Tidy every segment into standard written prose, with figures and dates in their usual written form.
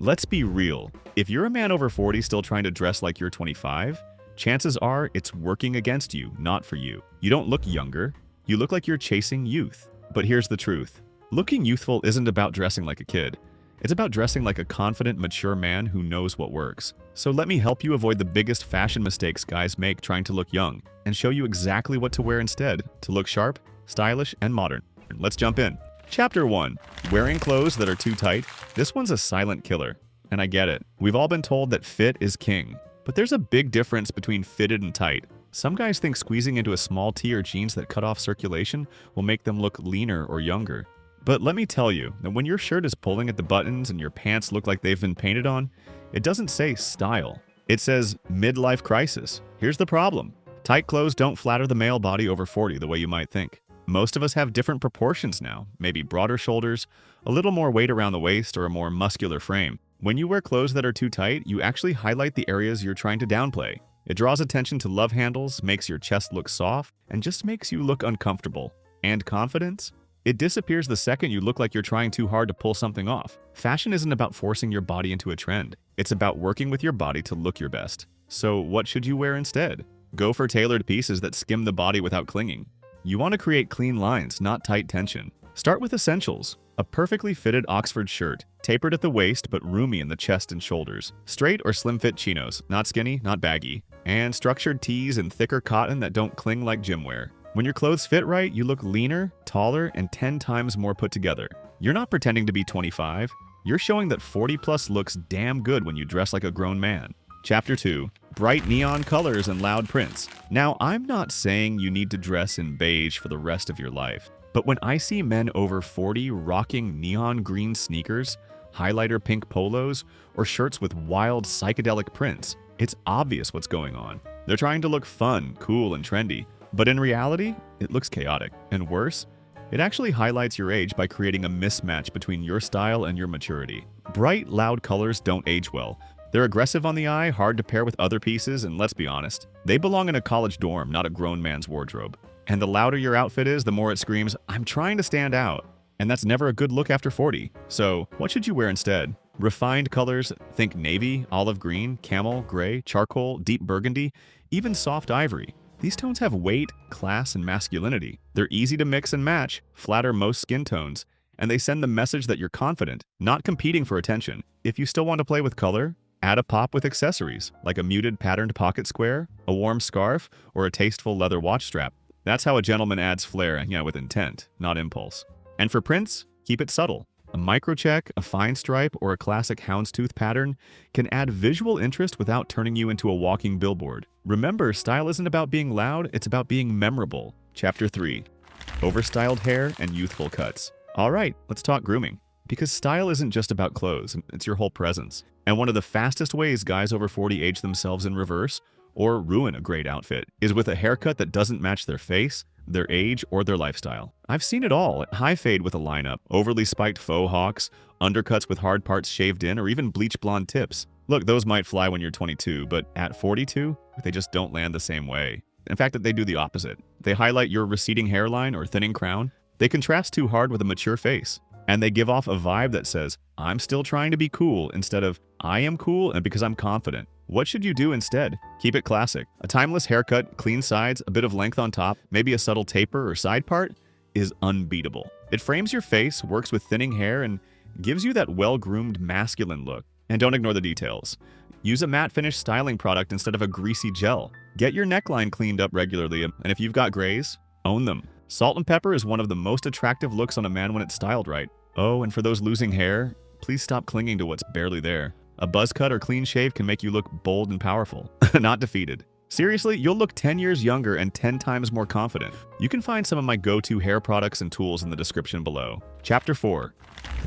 Let's be real. If you're a man over 40 still trying to dress like you're 25, chances are it's working against you, not for you. You don't look younger. You look like you're chasing youth. But here's the truth. Looking youthful isn't about dressing like a kid. It's about dressing like a confident, mature man who knows what works. So let me help you avoid the biggest fashion mistakes guys make trying to look young, and show you exactly what to wear instead to look sharp, stylish, and modern. Let's jump in. Chapter 1. Wearing clothes that are too tight. This one's a silent killer, and I get it. We've all been told that fit is king, but there's a big difference between fitted and tight. Some guys think squeezing into a small tee or jeans that cut off circulation will make them look leaner or younger. But let me tell you that when your shirt is pulling at the buttons and your pants look like they've been painted on, it doesn't say style. It says midlife crisis. Here's the problem. Tight clothes don't flatter the male body over 40 the way you might think. Most of us have different proportions now, maybe broader shoulders, a little more weight around the waist, or a more muscular frame. When you wear clothes that are too tight, you actually highlight the areas you're trying to downplay. It draws attention to love handles, makes your chest look soft, and just makes you look uncomfortable. And confidence? It disappears the second you look like you're trying too hard to pull something off. Fashion isn't about forcing your body into a trend. It's about working with your body to look your best. So what should you wear instead? Go for tailored pieces that skim the body without clinging. You want to create clean lines, not tight tension. Start with essentials. A perfectly fitted Oxford shirt, tapered at the waist but roomy in the chest and shoulders. Straight or slim fit chinos, not skinny, not baggy. And structured tees and thicker cotton that don't cling like gym wear. When your clothes fit right, you look leaner, taller, and 10 times more put together. You're not pretending to be 25. You're showing that 40 plus looks damn good when you dress like a grown man. Chapter 2. Bright neon colors and loud prints. Now, I'm not saying you need to dress in beige for the rest of your life, but when I see men over 40 rocking neon green sneakers, highlighter pink polos, or shirts with wild psychedelic prints, it's obvious what's going on. They're trying to look fun, cool, and trendy, but in reality, it looks chaotic. And worse, it actually highlights your age by creating a mismatch between your style and your maturity. Bright, loud colors don't age well. They're aggressive on the eye, hard to pair with other pieces, and let's be honest, they belong in a college dorm, not a grown man's wardrobe. And the louder your outfit is, the more it screams, "I'm trying to stand out." And that's never a good look after 40. So, what should you wear instead? Refined colors, think navy, olive green, camel, gray, charcoal, deep burgundy, even soft ivory. These tones have weight, class, and masculinity. They're easy to mix and match, flatter most skin tones, and they send the message that you're confident, not competing for attention. If you still want to play with color, add a pop with accessories, like a muted patterned pocket square, a warm scarf, or a tasteful leather watch strap. That's how a gentleman adds flair, with intent, not impulse. And for prints, keep it subtle. A microcheck, a fine stripe, or a classic houndstooth pattern can add visual interest without turning you into a walking billboard. Remember, style isn't about being loud, it's about being memorable. Chapter 3. Overstyled hair and youthful cuts. Alright, let's talk grooming. Because style isn't just about clothes, it's your whole presence. And one of the fastest ways guys over 40 age themselves in reverse, or ruin a great outfit, is with a haircut that doesn't match their face, their age, or their lifestyle. I've seen it all. High fade with a lineup, overly spiked faux hawks, undercuts with hard parts shaved in, or even bleach blonde tips. Look, those might fly when you're 22, but at 42, they just don't land the same way. In fact, they do the opposite. They highlight your receding hairline or thinning crown. They contrast too hard with a mature face. And they give off a vibe that says, "I'm still trying to be cool," instead of, "I am cool and because I'm confident." What should you do instead? Keep it classic. A timeless haircut, clean sides, a bit of length on top, maybe a subtle taper or side part, is unbeatable. It frames your face, works with thinning hair, and gives you that well-groomed masculine look. And don't ignore the details. Use a matte finish styling product instead of a greasy gel. Get your neckline cleaned up regularly, and if you've got grays, own them. Salt and pepper is one of the most attractive looks on a man when it's styled right. Oh, and for those losing hair, please stop clinging to what's barely there. A buzz cut or clean shave can make you look bold and powerful, not defeated. Seriously, you'll look 10 years younger and 10 times more confident. You can find some of my go-to hair products and tools in the description below. Chapter 4.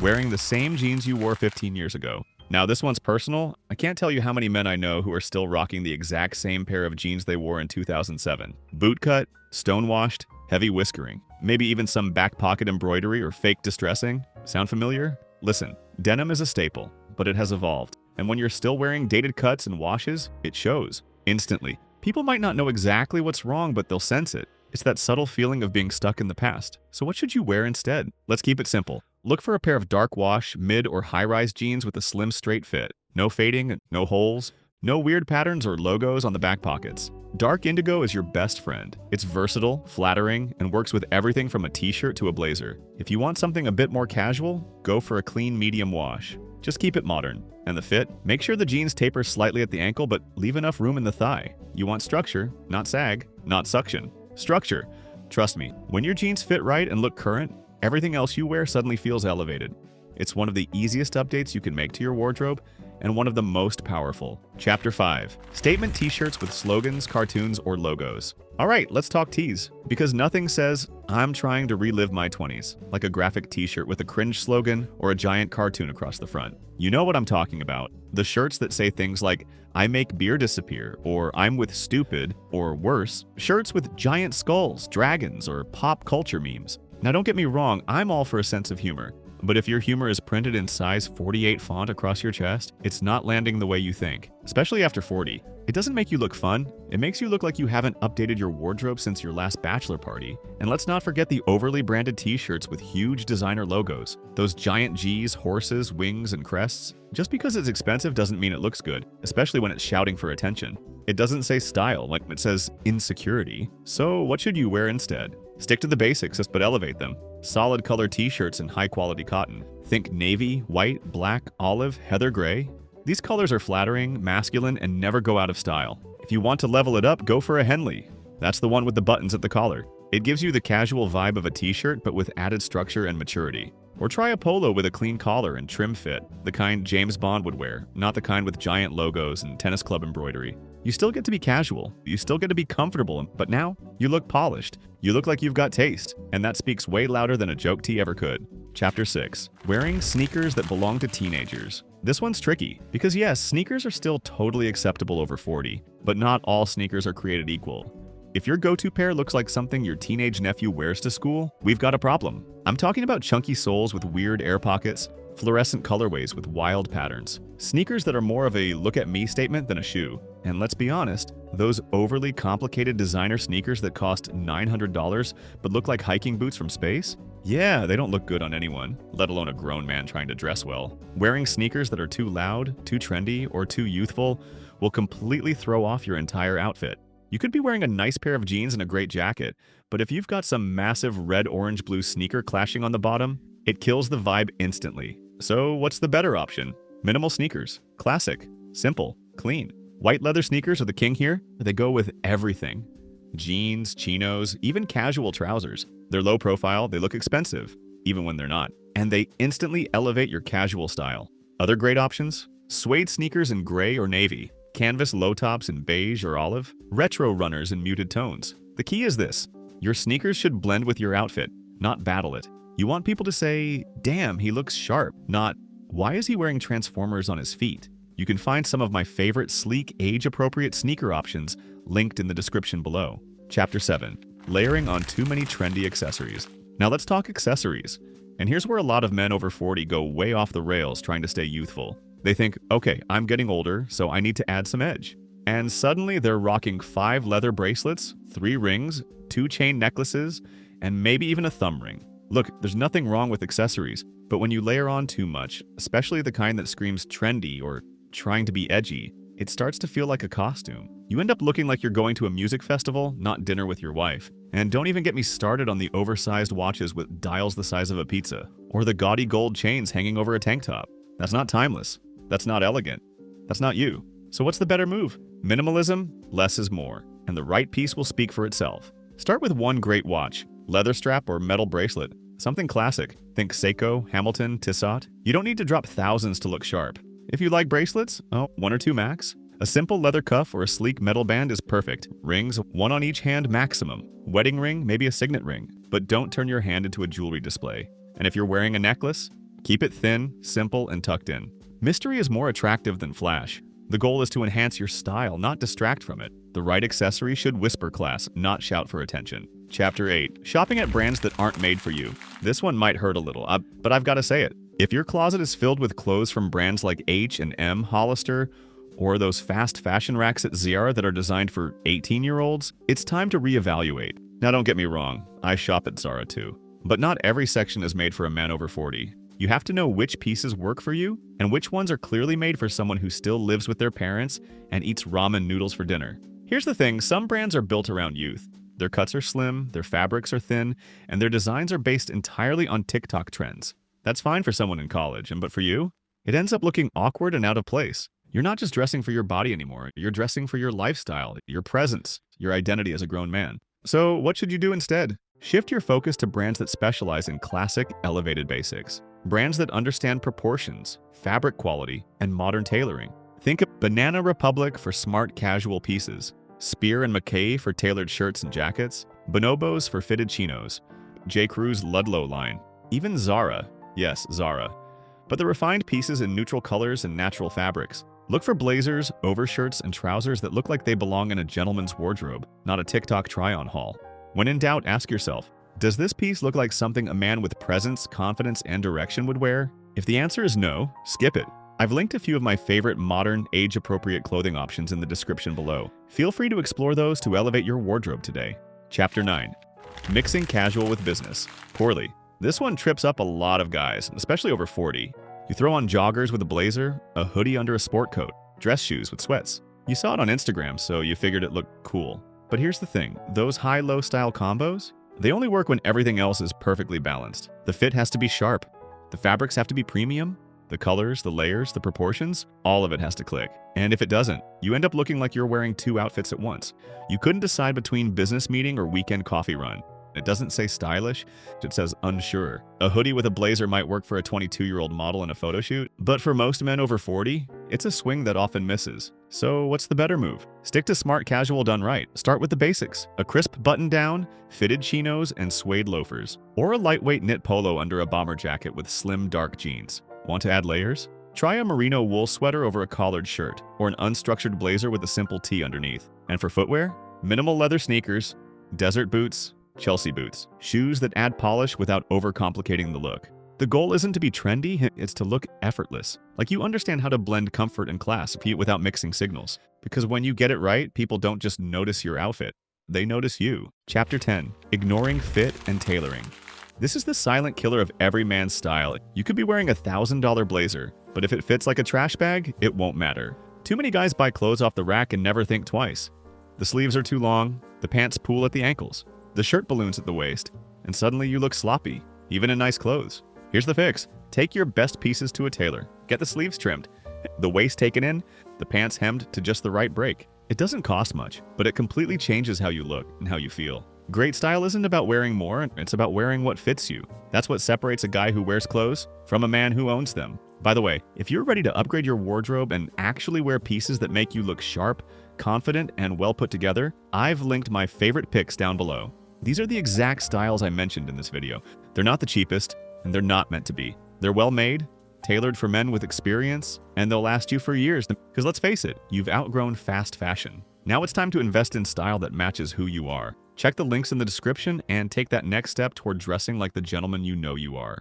Wearing the same jeans you wore 15 years ago. Now, this one's personal. I can't tell you how many men I know who are still rocking the exact same pair of jeans they wore in 2007. Boot cut, stone-washed, heavy whiskering. Maybe even some back pocket embroidery or fake distressing. Sound familiar? Listen, denim is a staple, but it has evolved. And when you're still wearing dated cuts and washes, it shows. Instantly. People might not know exactly what's wrong, but they'll sense it. It's that subtle feeling of being stuck in the past. So what should you wear instead? Let's keep it simple. Look for a pair of dark wash, mid, or high-rise jeans with a slim, straight fit. No fading, no holes, no weird patterns or logos on the back pockets. Dark indigo is your best friend. It's versatile, flattering, and works with everything from a t-shirt to a blazer. If you want something a bit more casual, go for a clean medium wash. Just keep it modern. And the fit? Make sure the jeans taper slightly at the ankle, but leave enough room in the thigh. You want structure, not sag, not suction. Structure. Trust me, when your jeans fit right and look current, everything else you wear suddenly feels elevated. It's one of the easiest updates you can make to your wardrobe, and one of the most powerful. Chapter 5. Statement t-shirts with slogans, cartoons, or logos. Alright, let's talk tees. Because nothing says, "I'm trying to relive my 20s," like a graphic t-shirt with a cringe slogan or a giant cartoon across the front. You know what I'm talking about. The shirts that say things like, "I make beer disappear," or "I'm with stupid," or worse, shirts with giant skulls, dragons, or pop culture memes. Now don't get me wrong, I'm all for a sense of humor. But if your humor is printed in size 48 font across your chest, it's not landing the way you think, especially after 40. It doesn't make you look fun, it makes you look like you haven't updated your wardrobe since your last bachelor party. And let's not forget the overly branded t-shirts with huge designer logos. Those giant G's, horses, wings, and crests. Just because it's expensive doesn't mean it looks good, especially when it's shouting for attention. It doesn't say style, like it says insecurity. So what should you wear instead? Stick to the basics, but elevate them. Solid color t-shirts in high-quality cotton. Think navy, white, black, olive, heather gray. These colors are flattering, masculine, and never go out of style. If you want to level it up, go for a Henley. That's the one with the buttons at the collar. It gives you the casual vibe of a t-shirt, but with added structure and maturity. Or try a polo with a clean collar and trim fit, the kind James Bond would wear, not the kind with giant logos and tennis club embroidery. You still get to be casual, you still get to be comfortable, but now you look polished. You look like you've got taste, and that speaks way louder than a joke tee ever could. Chapter 6. Wearing sneakers that belong to teenagers. This one's tricky, because yes, sneakers are still totally acceptable over 40, but not all sneakers are created equal. If your go-to pair looks like something your teenage nephew wears to school, we've got a problem. I'm talking about chunky soles with weird air pockets, fluorescent colorways with wild patterns. Sneakers that are more of a look-at-me statement than a shoe. And let's be honest, those overly complicated designer sneakers that cost $900 but look like hiking boots from space? Yeah, they don't look good on anyone, let alone a grown man trying to dress well. Wearing sneakers that are too loud, too trendy, or too youthful will completely throw off your entire outfit. You could be wearing a nice pair of jeans and a great jacket, but if you've got some massive red, orange, blue sneaker clashing on the bottom, it kills the vibe instantly. So what's the better option? Minimal sneakers. Classic. Simple. Clean. White leather sneakers are the king here. They go with everything. Jeans, chinos, even casual trousers. They're low profile, they look expensive, even when they're not. And they instantly elevate your casual style. Other great options? Suede sneakers in gray or navy. Canvas low tops in beige or olive. Retro runners in muted tones. The key is this. Your sneakers should blend with your outfit, not battle it. You want people to say, "Damn, he looks sharp," not, "Why is he wearing Transformers on his feet?" You can find some of my favorite sleek, age-appropriate sneaker options linked in the description below. Chapter 7. Layering on too many trendy accessories. Now let's talk accessories. And here's where a lot of men over 40 go way off the rails trying to stay youthful. They think, okay, I'm getting older, so I need to add some edge. And suddenly they're rocking 5 leather bracelets, 3 rings, 2 chain necklaces, and maybe even a thumb ring. Look, there's nothing wrong with accessories, but when you layer on too much, especially the kind that screams trendy or trying to be edgy, it starts to feel like a costume. You end up looking like you're going to a music festival, not dinner with your wife. And don't even get me started on the oversized watches with dials the size of a pizza, or the gaudy gold chains hanging over a tank top. That's not timeless. That's not elegant. That's not you. So what's the better move? Minimalism, less is more, and the right piece will speak for itself. Start with one great watch, leather strap or metal bracelet, something classic. Think Seiko, Hamilton, Tissot. You don't need to drop thousands to look sharp. If you like bracelets, 1 or 2 max. A simple leather cuff or a sleek metal band is perfect. Rings, 1 on each hand maximum. Wedding ring, maybe a signet ring. But don't turn your hand into a jewelry display. And if you're wearing a necklace, keep it thin, simple, and tucked in. Mystery is more attractive than flash. The goal is to enhance your style, not distract from it. The right accessory should whisper class, not shout for attention. Chapter 8. Shopping at brands that aren't made for you. This one might hurt a little, but I've got to say it. If your closet is filled with clothes from brands like H&M, Hollister, or those fast fashion racks at Zara that are designed for 18-year-olds, it's time to reevaluate. Now don't get me wrong, I shop at Zara too. But not every section is made for a man over 40. You have to know which pieces work for you and which ones are clearly made for someone who still lives with their parents and eats ramen noodles for dinner. Here's the thing, some brands are built around youth. Their cuts are slim, their fabrics are thin, and their designs are based entirely on TikTok trends. That's fine for someone in college, but for you, it ends up looking awkward and out of place. You're not just dressing for your body anymore, you're dressing for your lifestyle, your presence, your identity as a grown man. So what should you do instead? Shift your focus to brands that specialize in classic, elevated basics. Brands that understand proportions, fabric quality, and modern tailoring. Think of Banana Republic for smart casual pieces, Spear and McKay for tailored shirts and jackets, Bonobos for fitted chinos, J. Crew's Ludlow line, even Zara, yes, Zara. But the refined pieces in neutral colors and natural fabrics. Look for blazers, overshirts, and trousers that look like they belong in a gentleman's wardrobe, not a TikTok try-on haul. When in doubt, ask yourself, does this piece look like something a man with presence, confidence, and direction would wear? If the answer is no, skip it. I've linked a few of my favorite modern, age-appropriate clothing options in the description below. Feel free to explore those to elevate your wardrobe today. Chapter 9. Mixing casual with business. Poorly. This one trips up a lot of guys, especially over 40. You throw on joggers with a blazer, a hoodie under a sport coat, dress shoes with sweats. You saw it on Instagram, so you figured it looked cool. But here's the thing, those high-low style combos, they only work when everything else is perfectly balanced. The fit has to be sharp. The fabrics have to be premium. The colors, the layers, the proportions, all of it has to click. And if it doesn't, you end up looking like you're wearing two outfits at once. You couldn't decide between business meeting or weekend coffee run. It doesn't say stylish, it says unsure. A hoodie with a blazer might work for a 22-year-old model in a photo shoot, but for most men over 40, it's a swing that often misses. So what's the better move? Stick to smart casual done right. Start with the basics. A crisp button-down, fitted chinos, and suede loafers. Or a lightweight knit polo under a bomber jacket with slim dark jeans. Want to add layers? Try a merino wool sweater over a collared shirt, or an unstructured blazer with a simple tee underneath. And for footwear? Minimal leather sneakers, desert boots, Chelsea boots. Shoes that add polish without overcomplicating the look. The goal isn't to be trendy, it's to look effortless. Like you understand how to blend comfort and class without mixing signals. Because when you get it right, people don't just notice your outfit, they notice you. Chapter 10. Ignoring fit and tailoring. This is the silent killer of every man's style. You could be wearing a $1,000 blazer, but if it fits like a trash bag, it won't matter. Too many guys buy clothes off the rack and never think twice. The sleeves are too long, the pants pool at the ankles, the shirt balloons at the waist, and suddenly you look sloppy, even in nice clothes. Here's the fix. Take your best pieces to a tailor. Get the sleeves trimmed, the waist taken in, the pants hemmed to just the right break. It doesn't cost much, but it completely changes how you look and how you feel. Great style isn't about wearing more, it's about wearing what fits you. That's what separates a guy who wears clothes from a man who owns them. By the way, if you're ready to upgrade your wardrobe and actually wear pieces that make you look sharp, confident, and well put together, I've linked my favorite picks down below. These are the exact styles I mentioned in this video. They're not the cheapest, and they're not meant to be. They're well made, tailored for men with experience, and they'll last you for years. Because let's face it, you've outgrown fast fashion. Now it's time to invest in style that matches who you are. Check the links in the description and take that next step toward dressing like the gentleman you know you are.